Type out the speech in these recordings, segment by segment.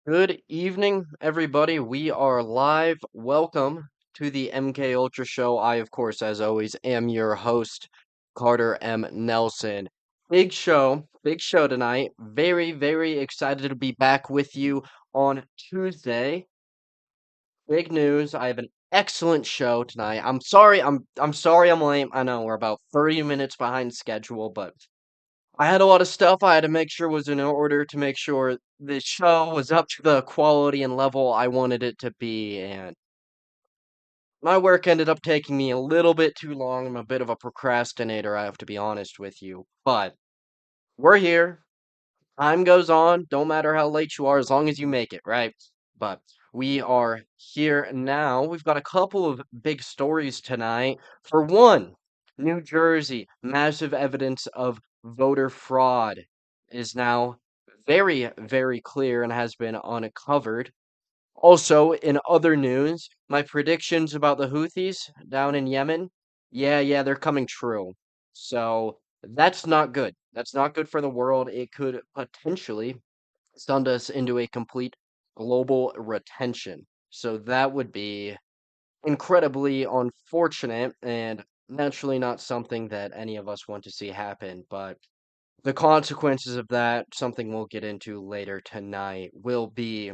Good evening, everybody. We are live. Welcome to the MKUltra show. I, of course, as always, am your host, Carter M. Nelson. Big show tonight. Very, very excited to be back with you on Tuesday. Big news. I have an excellent show tonight. I'm sorry I'm late. I know we're about 30 minutes behind schedule, but I had a lot of stuff I had to make sure was in order to make sure the show was up to the quality and level I wanted it to be, and my work ended up taking me a little bit too long. I'm a bit of a procrastinator, I have to be honest with you. But we're here. Time goes on. Don't matter how late you are, as long as you make it, right? But we are here now. We've got a couple of big stories tonight. For one, New Jersey, massive evidence of voter fraud is now very, very clear and has been uncovered. Also, in other news, my predictions about the Houthis down in Yemen, yeah, they're coming true. So that's not good. That's not good for the world. It could potentially send us into a complete global retention. So that would be incredibly unfortunate and naturally not something that any of us want to see happen. But the consequences of that, something we'll get into later tonight, will be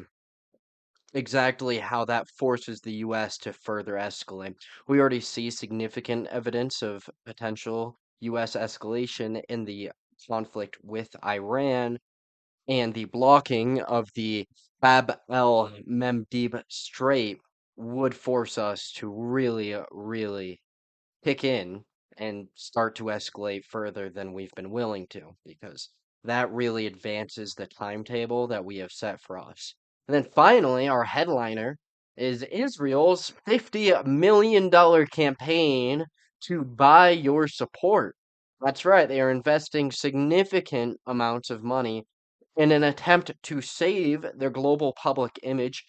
exactly how that forces the US to further escalate. We already see significant evidence of potential US escalation in the conflict with Iran, and the blocking of the Bab el Mandeb Strait would force us to really, really kick in and start to escalate further than we've been willing to, because that really advances the timetable that we have set for us. And then finally, our headliner is Israel's $50 million campaign to buy your support. That's right, they are investing significant amounts of money in an attempt to save their global public image,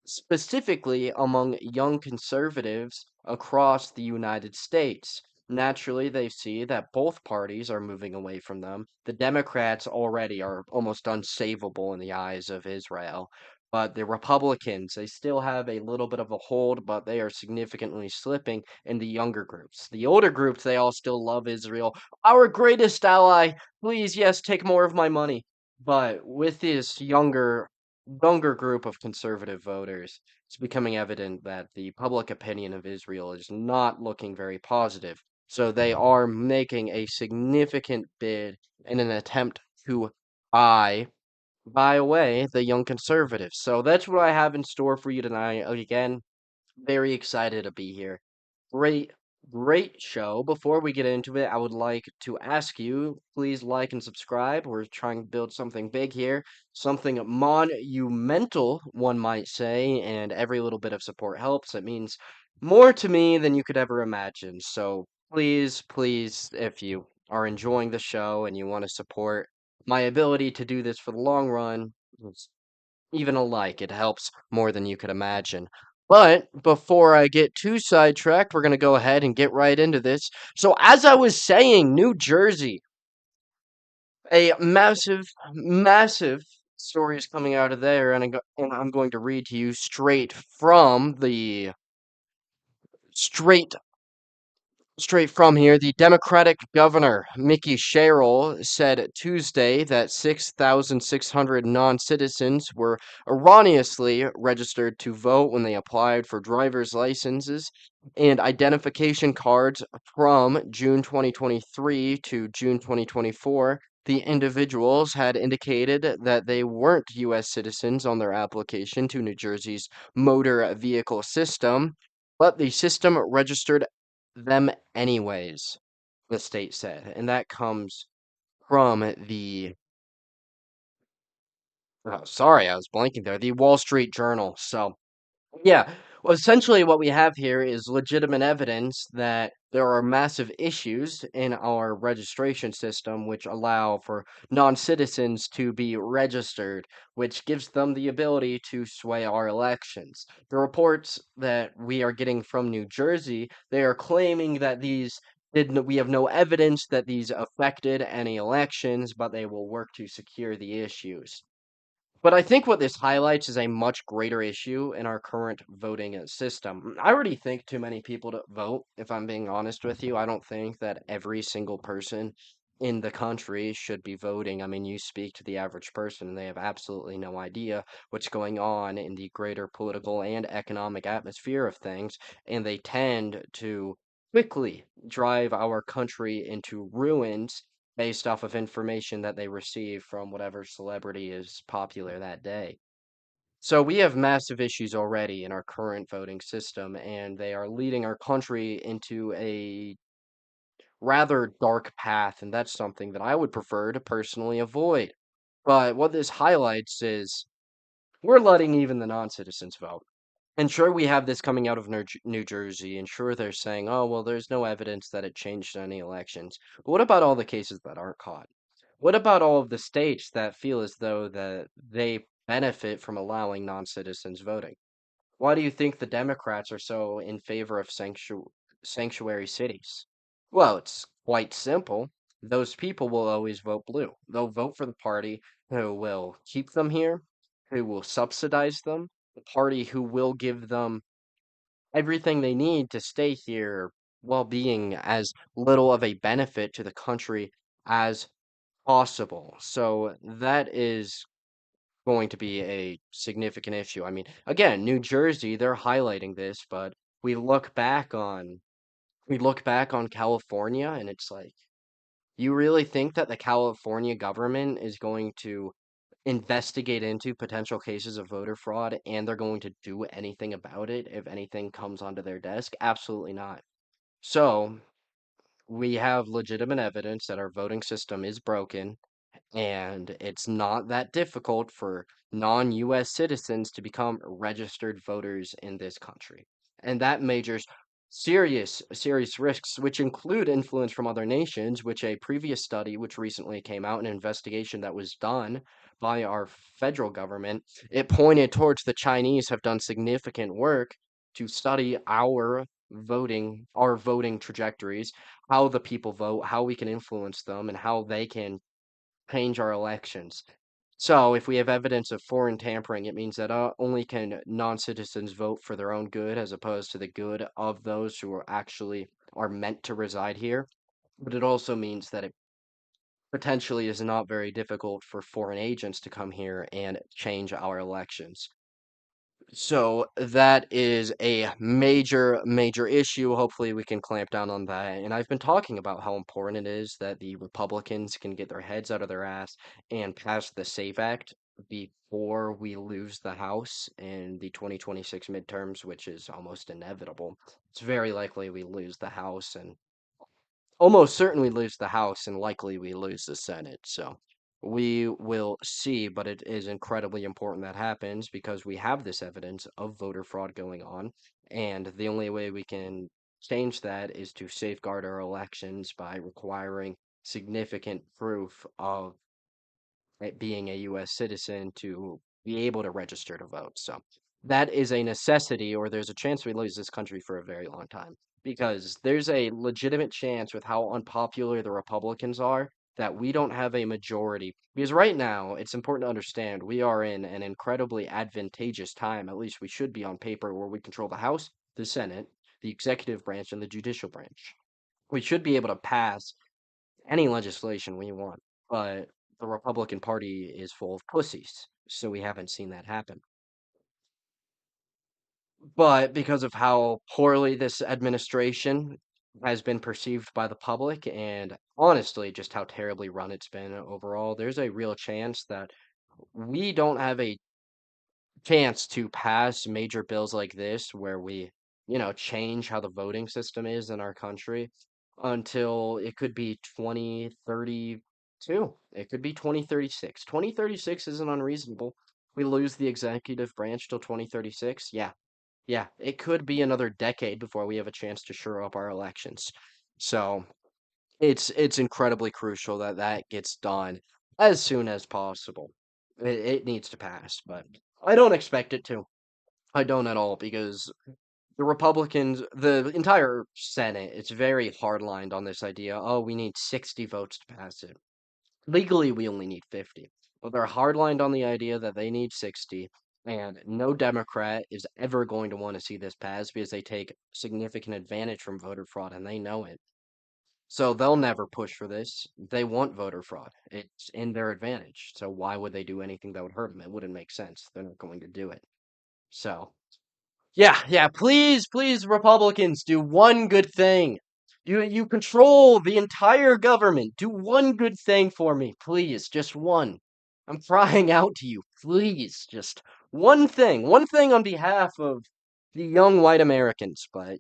specifically among young conservatives across the United States. Naturally, they see that both parties are moving away from them. The Democrats already are almost unsavable in the eyes of Israel. But the Republicans, they still have a little bit of a hold, but they are significantly slipping in the younger groups. The older groups, they all still love Israel. Our greatest ally. Please, yes, take more of my money. But with this younger group of conservative voters, it's becoming evident that the public opinion of Israel is not looking very positive. So they are making a significant bid in an attempt to buy buy away the young conservatives. So that's what I have in store for you tonight. Again, very excited to be here. Great, great show. Before we get into it, I would like to ask you, please like and subscribe. We're trying to build something big here, something monumental, one might say, and every little bit of support helps. It means more to me than you could ever imagine. So please, if you are enjoying the show and you want to support my ability to do this for the long run, even a like, it helps more than you could imagine. But before I get too sidetracked, we're going to go ahead and get right into this. So, as I was saying, New Jersey, a massive story is coming out of there, and I'm going to read to you straight Straight from here, the Democratic governor, Mickey Sherrill, said Tuesday that 6,600 non citizens were erroneously registered to vote when they applied for driver's licenses and identification cards from June 2023 to June 2024. The individuals had indicated that they weren't U.S. citizens on their application to New Jersey's motor vehicle system, but the system registered them anyways, the state said. And that comes from the, oh, sorry, I was blanking there, the Wall Street Journal. So, yeah, well, essentially what we have here is legitimate evidence that there are massive issues in our registration system which allow for non-citizens to be registered, which gives them the ability to sway our elections. The reports that we are getting from New Jersey, they are claiming that we have no evidence that these affected any elections, but they will work to secure the issues. But I think what this highlights is a much greater issue in our current voting system. I already think too many people to vote, if I'm being honest with you. I don't think that every single person in the country should be voting. I mean, you speak to the average person and they have absolutely no idea what's going on in the greater political and economic atmosphere of things, and they tend to quickly drive our country into ruins based off of information that they receive from whatever celebrity is popular that day. So we have massive issues already in our current voting system, and they are leading our country into a rather dark path, and that's something that I would prefer to personally avoid. But what this highlights is we're letting even the non-citizens vote. And sure, we have this coming out of New Jersey, and sure, they're saying, oh, well, there's no evidence that it changed any elections. But what about all the cases that aren't caught? What about all of the states that feel as though that they benefit from allowing non-citizens voting? Why do you think the Democrats are so in favor of sanctuary cities? Well, it's quite simple. Those people will always vote blue. They'll vote for the party who will keep them here, who will subsidize them, the party who will give them everything they need to stay here while being as little of a benefit to the country as possible. So that is going to be a significant issue. I mean, again, New Jersey, they're highlighting this, but we look back on we look back on California and it's like, you really think that the California government is going to investigate into potential cases of voter fraud and they're going to do anything about it if anything comes onto their desk? Absolutely not. So, we have legitimate evidence that our voting system is broken and it's not that difficult for non-US citizens to become registered voters in this country. And that majors serious risks, which include influence from other nations, which a previous study, which recently came out, an investigation that was done by our federal government, it pointed towards the Chinese have done significant work to study our voting trajectories, how the people vote, how we can influence them, and how they can change our elections. So, if we have evidence of foreign tampering, it means that only can non-citizens vote for their own good as opposed to the good of those who are meant to reside here. But it also means that it potentially is not very difficult for foreign agents to come here and change our elections. So that is a major issue. Hopefully, we can clamp down on that. And I've been talking about how important it is that the Republicans can get their heads out of their ass and pass the SAFE Act before we lose the House in the 2026 midterms, which is almost inevitable. It's very likely we lose the House and almost certainly lose the House and likely we lose the Senate. So we will see, but it is incredibly important that happens because we have this evidence of voter fraud going on. And the only way we can change that is to safeguard our elections by requiring significant proof of being a US citizen to be able to register to vote. So that is a necessity, or there's a chance we lose this country for a very long time. Because there's a legitimate chance with how unpopular the Republicans are that we don't have a majority. Because right now, it's important to understand we are in an incredibly advantageous time, at least we should be on paper, where we control the House, the Senate, the executive branch, and the judicial branch. We should be able to pass any legislation we want, but the Republican Party is full of pussies, so we haven't seen that happen. But because of how poorly this administration has been perceived by the public, and honestly, just how terribly run it's been overall, there's a real chance that we don't have a chance to pass major bills like this where we, change how the voting system is in our country until it could be 2032. It could be 2036. 2036 isn't unreasonable. We lose the executive branch till 2036. Yeah. Yeah, it could be another decade before we have a chance to shore up our elections. So, it's incredibly crucial that that gets done as soon as possible. It needs to pass, but I don't expect it to. I don't at all because the Republicans, the entire Senate, it's very hardlined on this idea. Oh, we need 60 votes to pass it. Legally, we only need 50. Well, they're hardlined on the idea that they need 60, and no Democrat is ever going to want to see this pass because they take significant advantage from voter fraud and they know it. So they'll never push for this. They want voter fraud. It's in their advantage. So why would they do anything that would hurt them? It wouldn't make sense. They're not going to do it. So, yeah, yeah, please, please, Republicans, do one good thing. You control the entire government. Do one good thing for me, please. Just one. I'm crying out to you. Please, just one thing. One thing on behalf of the young white Americans, but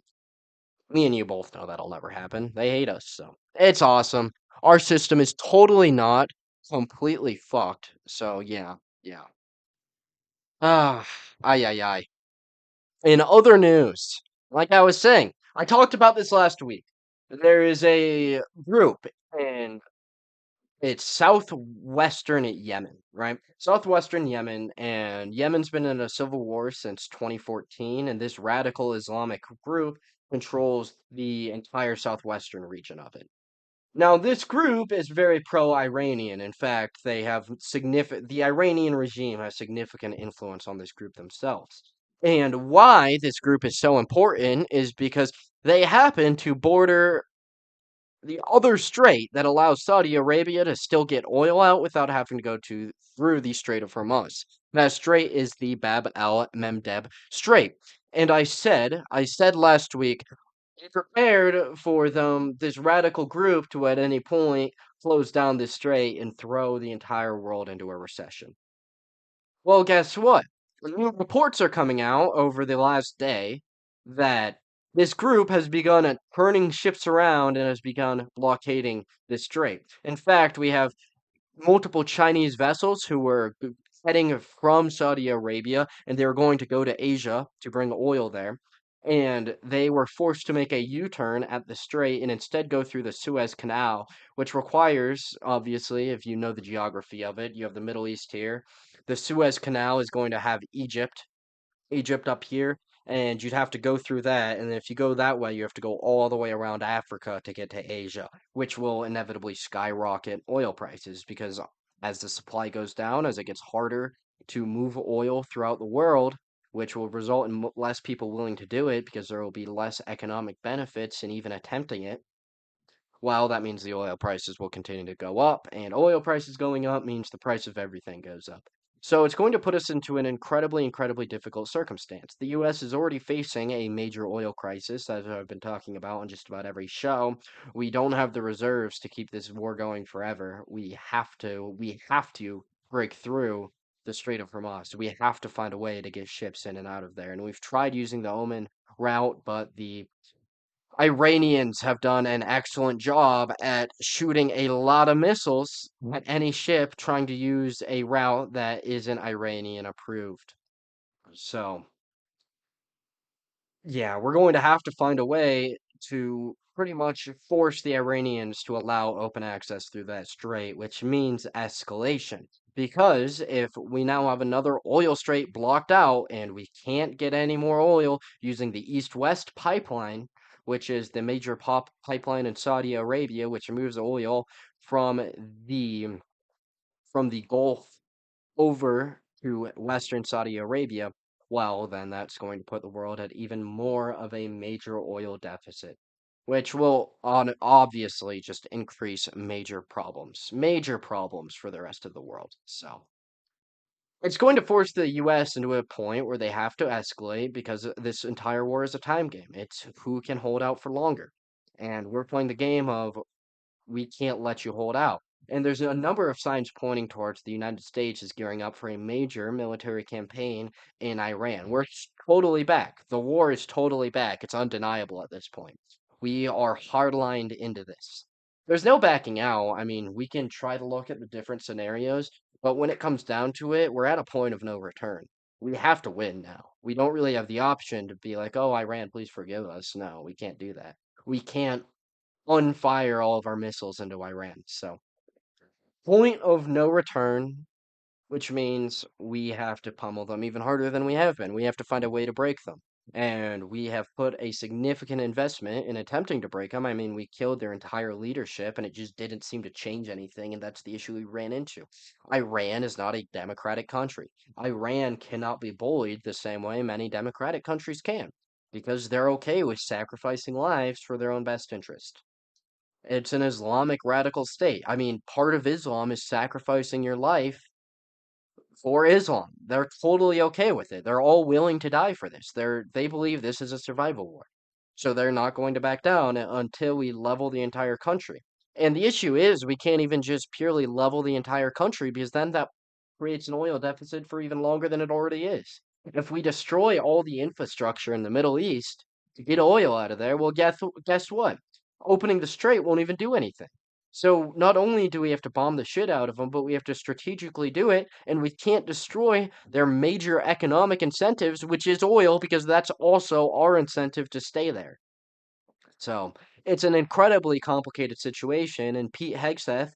me and you both know that'll never happen. They hate us, so it's awesome. Our system is totally not completely fucked. So yeah, yeah. Ah, ay ay ay. In other news, like I was saying, I talked about this last week. There is a group and it's southwestern Yemen, right? Southwestern Yemen, and Yemen's been in a civil war since 2014, and this radical Islamic group controls the entire southwestern region of it. Now, this group is very pro-Iranian. In fact, they have significant, the Iranian regime has significant influence on this group themselves. And why this group is so important is because they happen to border the other strait that allows Saudi Arabia to still get oil out without having to go through the Strait of Hormuz. That strait is the Bab al Memdeb Strait. And I said last week, be prepared for this radical group to at any point close down this strait and throw the entire world into a recession. Well, guess what? New reports are coming out over the last day that this group has begun turning ships around and has begun blockading this strait. In fact, we have multiple Chinese vessels who were heading from Saudi Arabia and they were going to go to Asia to bring oil there. And they were forced to make a U turn at the strait and instead go through the Suez Canal, which requires, obviously, if you know the geography of it, you have the Middle East here. The Suez Canal is going to have Egypt up here, and you'd have to go through that. And if you go that way, you have to go all the way around Africa to get to Asia, which will inevitably skyrocket oil prices because as the supply goes down, as it gets harder to move oil throughout the world, which will result in less people willing to do it because there will be less economic benefits in even attempting it. Well, that means the oil prices will continue to go up, and oil prices going up means the price of everything goes up. So it's going to put us into an incredibly, incredibly difficult circumstance. The US is already facing a major oil crisis, as I've been talking about on just about every show. We don't have the reserves to keep this war going forever. We have to break through the Strait of Hormuz. We have to find a way to get ships in and out of there. And we've tried using the Oman route, but the Iranians have done an excellent job at shooting a lot of missiles at any ship trying to use a route that isn't Iranian approved. So, yeah, we're going to have to find a way to pretty much force the Iranians to allow open access through that strait, which means escalation. Because if we now have another oil strait blocked out and we can't get any more oil using the East-West pipeline, which is the major pipeline in Saudi Arabia, which moves oil from the from the Gulf over to Western Saudi Arabia, well, then that's going to put the world at even more of a major oil deficit, which will obviously just increase major problems for the rest of the world. So it's going to force the US into a point where they have to escalate because this entire war is a time game. It's who can hold out for longer. And we're playing the game of we can't let you hold out. And there's a number of signs pointing towards the United States is gearing up for a major military campaign in Iran. We're totally back. The war is totally back. It's undeniable at this point. We are hardlined into this. There's no backing out. I mean, we can try to look at the different scenarios, but when it comes down to it, we're at a point of no return. We have to win now. We don't really have the option to be like, oh, Iran, please forgive us. No, we can't do that. We can't unfire all of our missiles into Iran. So, point of no return, which means we have to pummel them even harder than we have been. We have to find a way to break them. And we have put a significant investment in attempting to break them. I mean, we killed their entire leadership, and it just didn't seem to change anything, and that's the issue we ran into. Iran is not a democratic country. Iran cannot be bullied the same way many democratic countries can, because they're okay with sacrificing lives for their own best interest. It's an Islamic radical state. I mean, part of Islam is sacrificing your life for Islam. They're totally okay with it. They're all willing to die for this. They believe this is a survival war. So they're not going to back down until we level the entire country. And the issue is we can't even just purely level the entire country because then that creates an oil deficit for even longer than it already is. If we destroy all the infrastructure in the Middle East to get oil out of there, well, guess what? Opening the strait won't even do anything. So not only do we have to bomb the shit out of them, but we have to strategically do it, and we can't destroy their major economic incentives, which is oil, because that's also our incentive to stay there. So it's an incredibly complicated situation, and Pete Hegseth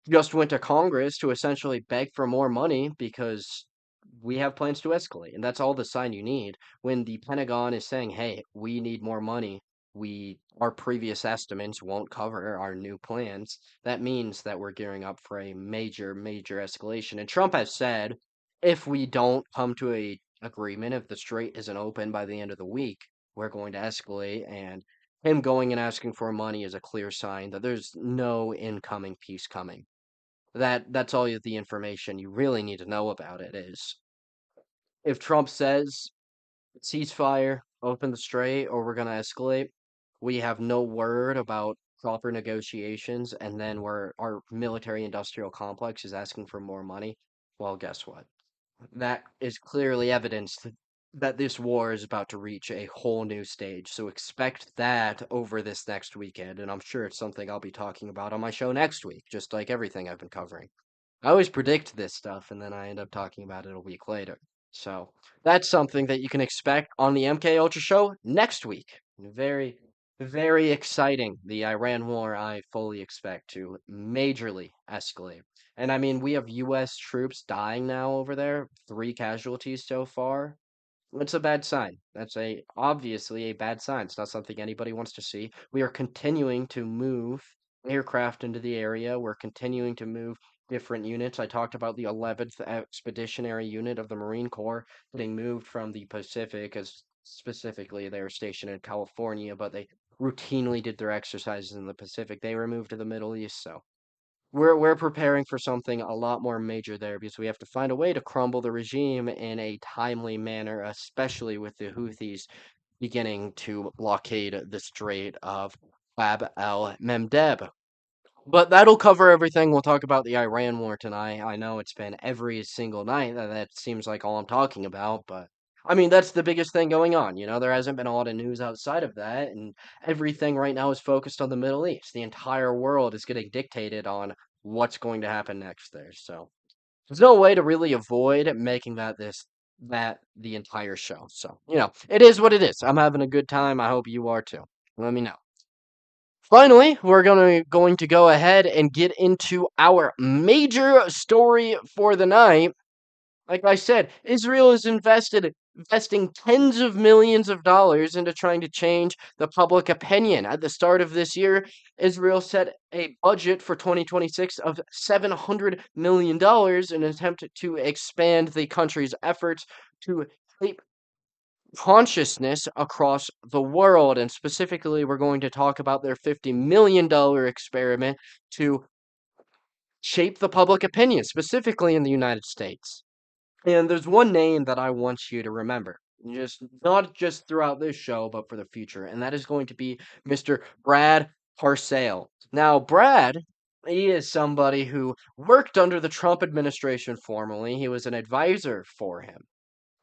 just went to Congress to essentially beg for more money because we have plans to escalate. And that's all the sign you need. When the Pentagon is saying, hey, we need more money, our previous estimates won't cover our new plans, that means that we're gearing up for a major, major escalation. And Trump has said if we don't come to a agreement, if the strait isn't open by the end of the week, we're going to escalate. And him going and asking for money is a clear sign that there's no incoming peace coming. That's all the information you really need to know about it is if Trump says ceasefire, open the strait, or we're gonna escalate, we have no word about proper negotiations, and then our military industrial complex is asking for more money. Well, guess what? That is clearly evidence that this war is about to reach a whole new stage. So expect that over this next weekend, and I'm sure it's something I'll be talking about on my show next week, just like everything I've been covering. I always predict this stuff and then I end up talking about it a week later. So that's something that you can expect on the MK Ultra show next week. Very, very exciting. The Iran war, I fully expect to majorly escalate. And I mean, we have U.S. troops dying now over there, 3 casualties so far. It's a bad sign. That's obviously a bad sign. It's not something anybody wants to see. We are continuing to move aircraft into the area. We're continuing to move different units. I talked about the 11th Expeditionary Unit of the Marine Corps getting moved from the Pacific, as specifically they were stationed in California, but they routinely did their exercises in the Pacific. They were moved to the Middle East, so we're preparing for something a lot more major there because we have to find a way to crumble the regime in a timely manner, especially with the Houthis beginning to blockade the Strait of Bab el Memdeb. But that'll cover everything. We'll talk about the Iran war tonight. I know it's been every single night that seems like all I'm talking about, but I mean, that's the biggest thing going on. There hasn't been a lot of news outside of that, and everything right now is focused on the Middle East. The entire world is getting dictated on what's going to happen next there. So there's no way to really avoid making that the entire show. So, it is what it is. I'm having a good time. I hope you are too. Let me know. Finally, we're going to go ahead and get into our major story for the night. Like I said, Israel is investing tens of millions of dollars into trying to change the public opinion. At the start of this year, Israel set a budget for 2026 of $700 million in an attempt to expand the country's efforts to shape consciousness across the world. And specifically, we're going to talk about their $50 million experiment to shape the public opinion, specifically in the United States. And there's one name that I want you to remember, just not just throughout this show, but for the future, and that is going to be Mr. Brad Parscale. Now, Brad, he is somebody who worked under the Trump administration formerly. He was an advisor for him.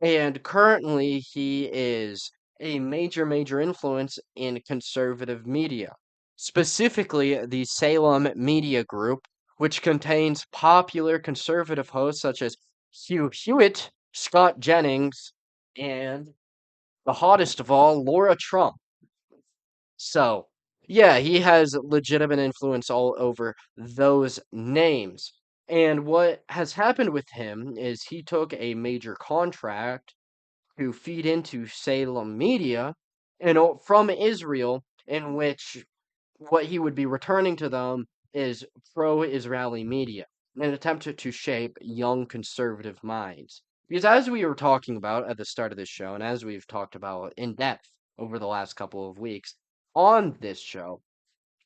And currently, he is a major, major influence in conservative media, specifically the Salem Media Group, which contains popular conservative hosts such as Hugh Hewitt, Scott Jennings, and the hottest of all, Laura Trump. So, yeah, he has legitimate influence all over those names. And what has happened with him is he took a major contract to feed into Salem media and from Israel, in which what he would be returning to them is pro-Israeli media in an attempt to shape young conservative minds. Because as we were talking about at the start of this show, and as we've talked about in depth over the last couple of weeks on this show,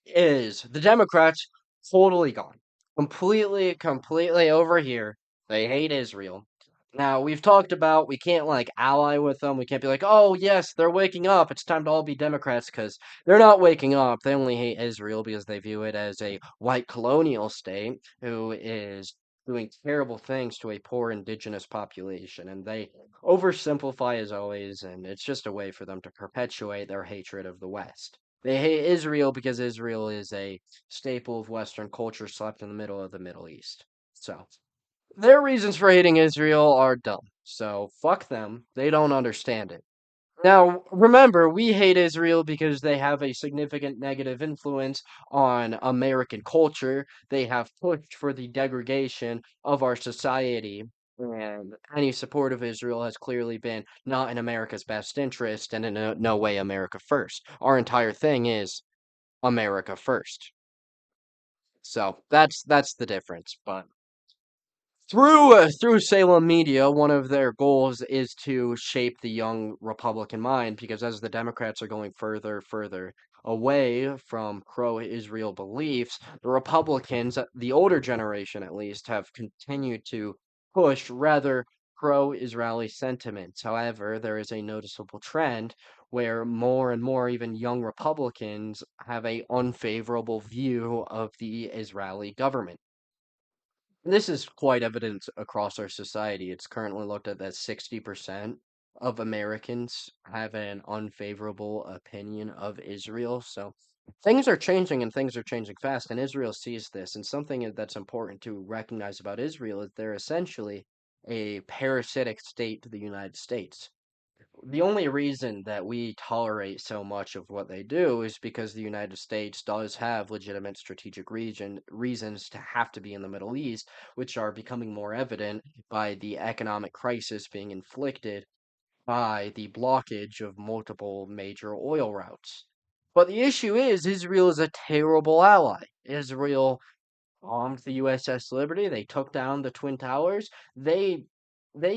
is the Democrats totally gone. Completely over here. They hate Israel. Now, we've talked about we can't like ally with them. We can't be like, oh, yes, they're waking up. It's time to all be Democrats because they're not waking up. They only hate Israel because they view it as a white colonial state who is doing terrible things to a poor indigenous population. And they oversimplify as always, and it's just a way for them to perpetuate their hatred of the West. They hate Israel because Israel is a staple of Western culture slapped in the middle of the Middle East. So, their reasons for hating Israel are dumb. So, fuck them. They don't understand it. Now, remember, we hate Israel because they have a significant negative influence on American culture. They have pushed for the degradation of our society. And any support of Israel has clearly been not in America's best interest and in no way America first. Our entire thing is America first. So that's the difference. But through Salem Media, one of their goals is to shape the young Republican mind because as the Democrats are going further away from pro-Israel beliefs, the Republicans, the older generation at least, have continued to push rather pro-Israeli sentiments. However, there is a noticeable trend where more and more even young Republicans have a unfavorable view of the Israeli government. This is quite evident across our society. It's currently looked at that 60% of Americans have an unfavorable opinion of Israel. So things are changing and things are changing fast, and Israel sees this. And something that's important to recognize about Israel is they're essentially a parasitic state to the United States. The only reason that we tolerate so much of what they do is because the United States does have legitimate strategic reasons to have to be in the Middle East, which are becoming more evident by the economic crisis being inflicted by the blockage of multiple major oil routes. But the issue is Israel is a terrible ally. Israel bombed the USS Liberty. They took down the Twin Towers. They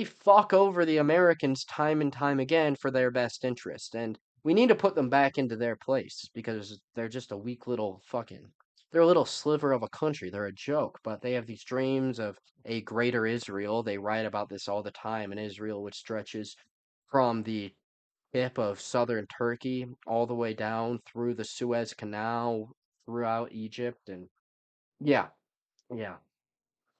fuck over the Americans time and time again for their best interest, and we need to put them back into their place because they're just a weak little fucking. They're a little sliver of a country. They're a joke, but they have these dreams of a greater Israel. They write about this all the time, an Israel which stretches from the tip of southern Turkey all the way down through the Suez Canal, throughout Egypt, and yeah, yeah.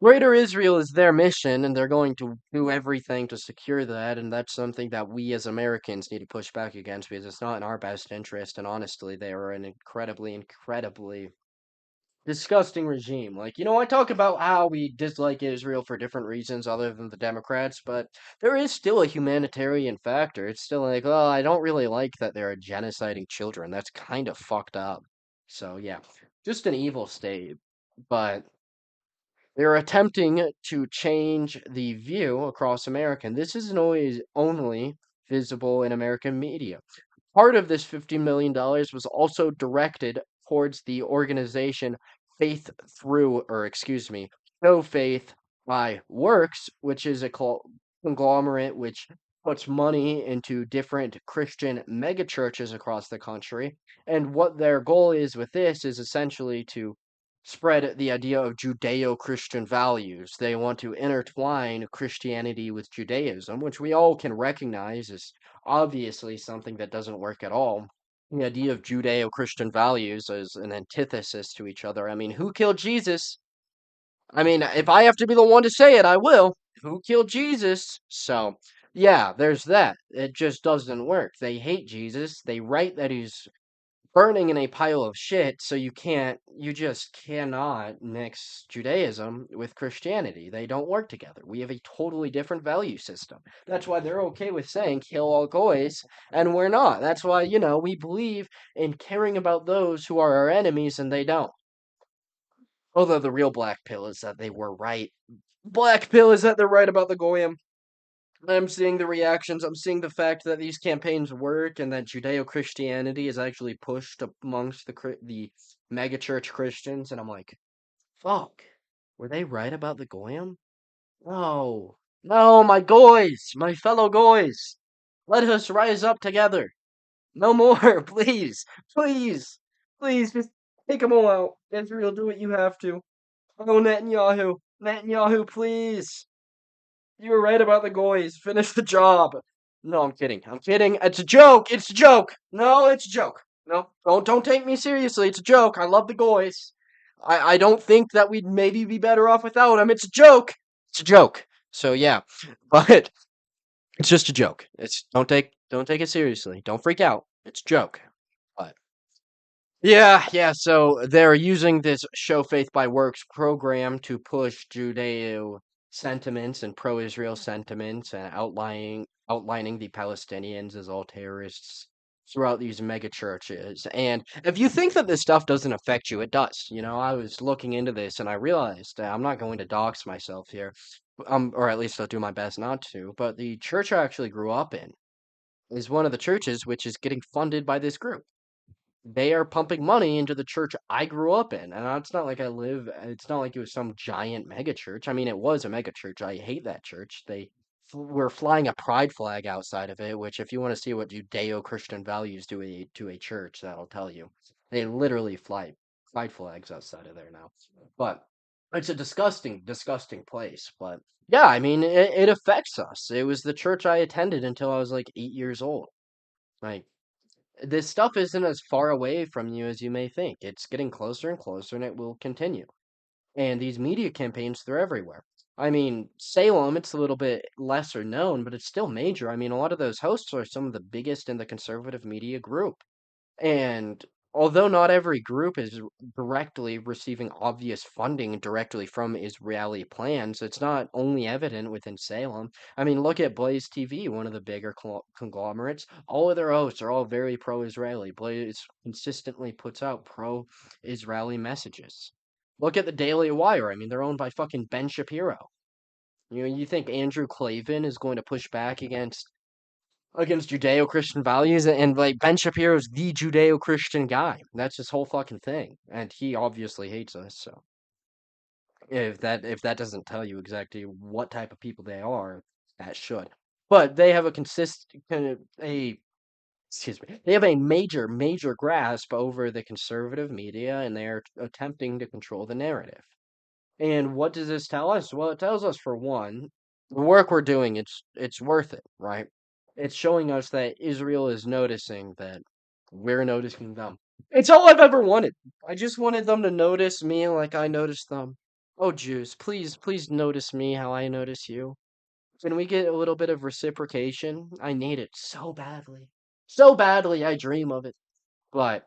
Greater Israel is their mission, and they're going to do everything to secure that, and that's something that we as Americans need to push back against because it's not in our best interest, and honestly, they are an incredibly disgusting regime. Like, I talk about how we dislike Israel for different reasons other than the Democrats, but there is still a humanitarian factor. It's still like, oh, I don't really like that they're genociding children. That's kind of fucked up. So, yeah, just an evil state. But they're attempting to change the view across America, and this isn't always only visible in American media. Part of this $50 million was also directed towards the organization Faith Through, or excuse me, Show Faith by Works, which is a conglomerate which puts money into different Christian megachurches across the country. And what their goal is with this is essentially to spread the idea of Judeo-Christian values. They want to intertwine Christianity with Judaism, which we all can recognize is obviously something that doesn't work at all. The idea of Judeo-Christian values is an antithesis to each other. I mean, who killed Jesus? I mean, if I have to be the one to say it, I will. Who killed Jesus? So, yeah, there's that. It just doesn't work. They hate Jesus. They write that he's burning in a pile of shit, so you just cannot mix Judaism with Christianity. They don't work together. We have a totally different value system. That's why they're okay with saying kill all goys, and we're not. That's why, we believe in caring about those who are our enemies, and they don't. Although the real black pill is that they were right. Black pill is that they're right about the goyim. I'm seeing the reactions. I'm seeing the fact that these campaigns work and that Judeo-Christianity is actually pushed amongst the megachurch Christians. And I'm like, fuck, were they right about the goyim? No, no, my goys, my fellow goys, let us rise up together. No more, please, please, please, just take them all out. Israel, do what you have to. Oh, Netanyahu, Netanyahu, please. You were right about the goys. Finish the job. No, I'm kidding. I'm kidding. It's a joke. It's a joke. No, it's a joke. No, don't take me seriously. It's a joke. I love the goys. I don't think that we'd maybe be better off without them. It's a joke. It's a joke. So yeah, but it's just a joke. It's don't take it seriously. Don't freak out. It's a joke. But yeah, yeah. So they're using this Show Faith by Works program to push Judeo sentiments and pro-Israel sentiments and outlining the Palestinians as all terrorists throughout these mega churches. And if you think that this stuff doesn't affect you, it does. You know, I was looking into this and I realized that I'm not going to dox myself here, or at least I'll do my best not to. But the church I actually grew up in is one of the churches which is getting funded by this group. They are pumping money into the church I grew up in. And it's not like it's not like it was some giant mega church. I mean, it was a mega church. I hate that church. They were flying a pride flag outside of it, which if you want to see what Judeo-Christian values do to a church, that'll tell you. They literally fly pride flags outside of there now. But it's a disgusting, disgusting place. But yeah, I mean, it affects us. It was the church I attended until I was like 8 years old. Like, this stuff isn't as far away from you as you may think. It's getting closer and closer, and it will continue. And these media campaigns, they're everywhere. I mean, Salem, it's a little bit lesser known, but it's still major. I mean, a lot of those hosts are some of the biggest in the conservative media group. And although not every group is directly receiving obvious funding directly from Israeli plans, it's not only evident within Salem. I mean, look at Blaze TV, one of the bigger conglomerates. All of their hosts are all very pro-Israeli. Blaze consistently puts out pro-Israeli messages. Look at the Daily Wire. I mean, they're owned by fucking Ben Shapiro. You think Andrew Klavan is going to push back against Judeo-Christian values, and like Ben Shapiro's the Judeo-Christian guy. That's his whole fucking thing, and he obviously hates us. So if that doesn't tell you exactly what type of people they are, that should. But they have a consistent kind of a excuse me. They have a major grasp over the conservative media, and they are attempting to control the narrative. And what does this tell us? Well, it tells us for one, the work we're doing, it's worth it, right? It's showing us that Israel is noticing that we're noticing them. It's all I've ever wanted. I just wanted them to notice me like I noticed them. Oh, Jews, please, please notice me how I notice you. Can we get a little bit of reciprocation? I need it so badly. So badly, I dream of it. But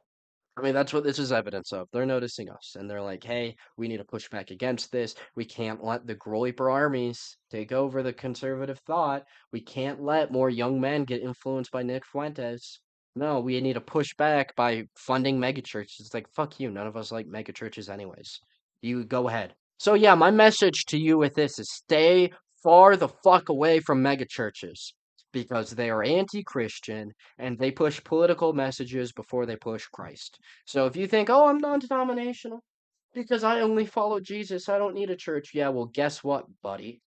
I mean, that's what this is evidence of. They're noticing us, and they're like, hey, we need to push back against this. We can't let the Groiper armies take over the conservative thought. We can't let more young men get influenced by Nick Fuentes. No, we need to push back by funding megachurches. It's like, fuck you. None of us like megachurches anyways. You go ahead. So yeah, my message to you with this is stay far the fuck away from megachurches because they are anti-Christian and they push political messages before they push Christ. So if you think, oh, I'm non-denominational because I only follow Jesus, I don't need a church. Yeah, well, guess what, buddy?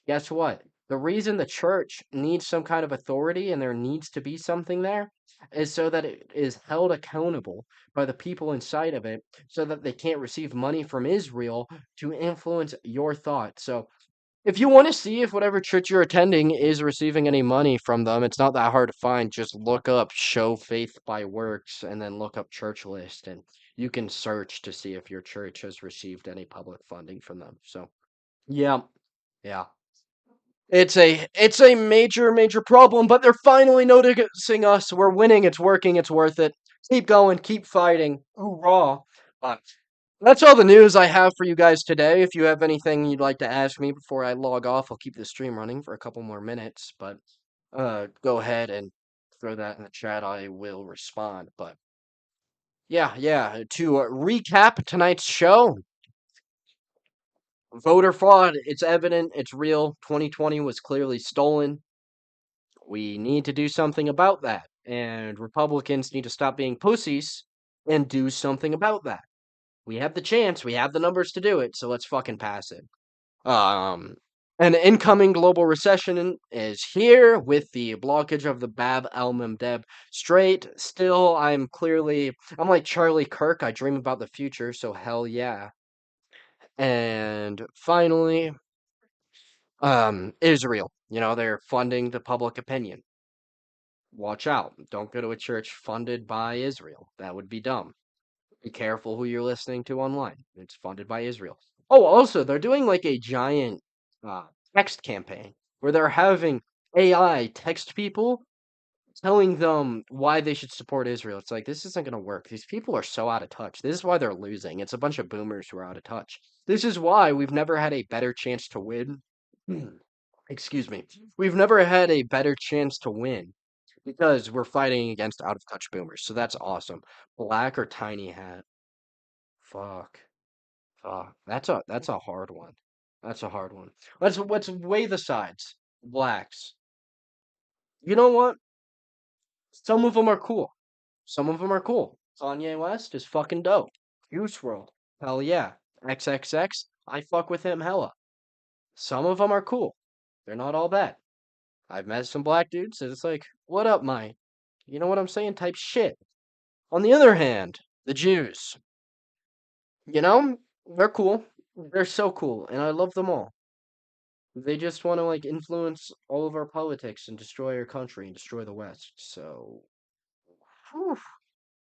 Guess what? The reason the church needs some kind of authority and there needs to be something there is so that it is held accountable by the people inside of it so that they can't receive money from Israel to influence your thought. So if you want to see if whatever church you're attending is receiving any money from them, it's not that hard to find. Just look up Show Faith by Works and then look up church list and you can search to see if your church has received any public funding from them. So, yeah. Yeah. It's a major problem, but they're finally noticing us. We're winning. It's working. It's worth it. Keep going. Keep fighting. Hoorah! But that's all the news I have for you guys today. If you have anything you'd like to ask me before I log off, I'll keep the stream running for a couple more minutes. But go ahead and throw that in the chat. I will respond. But yeah. To recap tonight's show, voter fraud. It's evident. It's real. 2020 was clearly stolen. We need to do something about that. And Republicans need to stop being pussies and do something about that. We have the chance, we have the numbers to do it, so let's fucking pass it. Um, an incoming global recession is here with the blockage of the Bab El Mandeb Strait. Still, I'm like Charlie Kirk. I dream about the future, so hell yeah. And finally, Israel. You know, they're funding the public opinion. Watch out. Don't go to a church funded by Israel. That would be dumb. Be careful who you're listening to online. It's funded by Israel. Oh, also, they're doing like a giant uh, text campaign where they're having AI text people telling them why they should support Israel. It's like, this isn't going to work. These people are so out of touch. This is why they're losing. It's a bunch of boomers who are out of touch. This is why we've never had a better chance to win. Excuse me. We've never had a better chance to win because we're fighting against out of touch boomers. So that's awesome. Black or tiny hat? Fuck. That's a hard one. That's a hard one. Let's weigh the sides. Blacks. You know what? Some of them are cool. Some of them are cool. Kanye West is fucking dope. Juice World. Hell yeah. XXX. I fuck with him hella. Some of them are cool. They're not all bad. I've met some black dudes and it's like, what up, my? You know what I'm saying? Type shit. On the other hand, the Jews. You know, they're cool. They're so cool, and I love them all. They just want to like influence all of our politics and destroy our country and destroy the West. So, whew.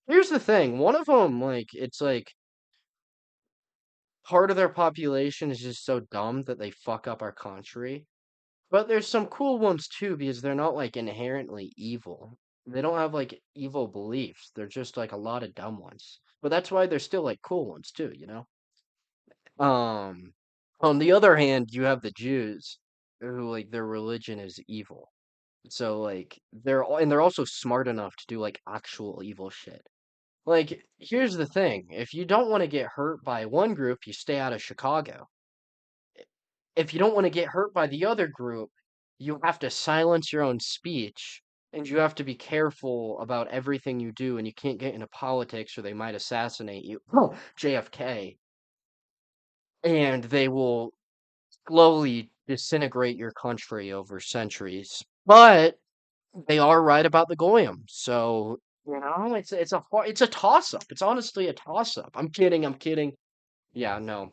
Here's the thing. One of them, like, it's like part of their population is just so dumb that they fuck up our country. But there's some cool ones too because they're not like inherently evil. They don't have like evil beliefs. They're just like a lot of dumb ones. But that's why they're still like cool ones too, you know? Um, on the other hand, you have the Jews who like their religion is evil. So like they're also smart enough to do like actual evil shit. Like here's the thing, if you don't want to get hurt by one group, you stay out of Chicago. If you don't want to get hurt by the other group, you have to silence your own speech and you have to be careful about everything you do and you can't get into politics or they might assassinate you. Oh, JFK. And they will slowly disintegrate your country over centuries. But they are right about the Goyim. So, you know, it's a toss up. It's honestly a toss up. I'm kidding, I'm kidding. Yeah, no.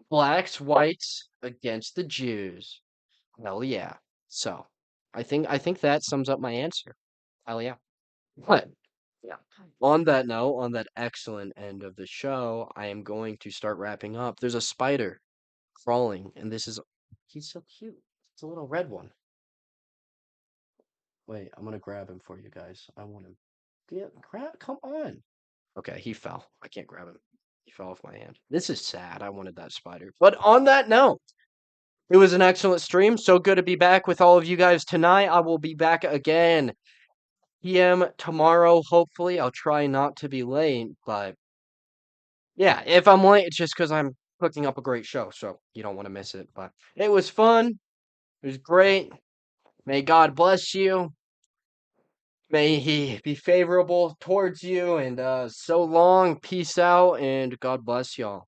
Blacks, whites against the Jews. Hell yeah. So, I think that sums up my answer. Hell yeah. But yeah. On that note, on that excellent end of the show, I am going to start wrapping up. There's a spider crawling, and he's so cute. It's a little red one. Wait, I'm gonna grab him for you guys. I want him. Come on. Okay, he fell. I can't grab him. He fell off my hand. This is sad. I wanted that spider. But on that note, it was an excellent stream. So good to be back with all of you guys tonight. I will be back again PM tomorrow, hopefully. I'll try not to be late, but yeah, if I'm late, it's just because I'm cooking up a great show, so you don't want to miss it. But it was fun. It was great. May God bless you. May he be favorable towards you. And so long. Peace out. And God bless y'all.